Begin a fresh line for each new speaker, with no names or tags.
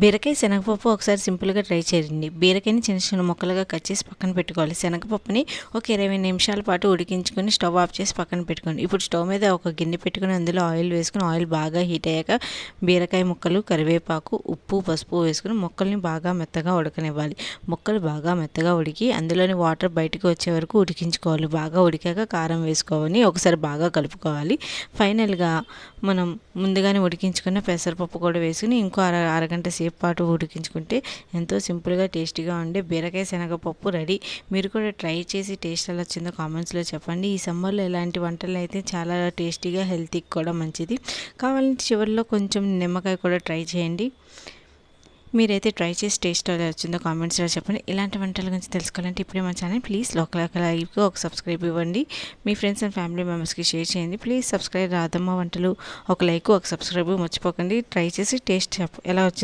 బీరకాయ శనగపప్పు ఒకసారి సింపుల్గా ట్రై చేయండి. బీరకాయని చిన్న చిన్న ముక్కలుగా కట్ చేసి పక్కన పెట్టుకోవాలి. శనగపప్పుని ఒక 20 నిమిషాల పాటు ఉడికించుకొని స్టవ్ ఆఫ్ చేసి పక్కన పెట్టుకోండి. ఇప్పుడు స్టవ్ మీద ఒక గిన్నె పెట్టుకుని అందులో ఆయిల్ వేసుకుని ఆయిల్ బాగా హీట్ అయ్యాక బీరకాయ ముక్కలు, కరివేపాకు, ఉప్పు, పసుపు వేసుకుని ముక్కల్ని బాగా మెత్తగా ఉడకనివ్వాలి. ముక్కలు బాగా మెత్తగా ఉడికి అందులోని వాటర్ బయటకు వచ్చే వరకు ఉడికించుకోవాలి. బాగా ఉడికాక కారం వేసుకోవాలి. ఒకసారి బాగా కలుపుకోవాలి. ఫైనల్గా మనం ముందుగానే ఉడికించుకున్న పెసరపప్పు కూడా వేసుకుని ఇంకో అరగంట సేపు పాటు ఉడికించుకుంటే ఎంతో సింపుల్గా టేస్టీగా ఉండే బీరకాయ శనగపప్పు రెడీ. మీరు కూడా ట్రై చేసి టేస్ట్ ఎలా వచ్చిందో కామెంట్స్లో చెప్పండి. ఈ సమ్మర్లో ఇలాంటి వంటలు అయితే చాలా టేస్టీగా, హెల్తీకి కూడా మంచిది. కావాలంటే చివరిలో కొంచెం నిమ్మకాయ కూడా ట్రై చేయండి. మీరైతే ట్రై చేసి టేస్ట్ ఎలా వచ్చిందో కామెంట్స్లో చెప్పండి. ఇలాంటి వంటల గురించి తెలుసుకోవాలంటే ఇప్పుడే మన ఛానల్ ప్లీజ్ లైవ్కి ఒక సబ్స్క్రైబ్ ఇవ్వండి. మీ ఫ్రెండ్స్ అండ్ ఫ్యామిలీ మెంబర్స్కి షేర్ చేయండి. ప్లీజ్ సబ్స్క్రైబ్ రాధమ్మ వంటలు ఒక లైక్, ఒక సబ్స్క్రైబ్ మర్చిపోకండి. ట్రై చేసి టేస్ట్ ఎలా వచ్చిందో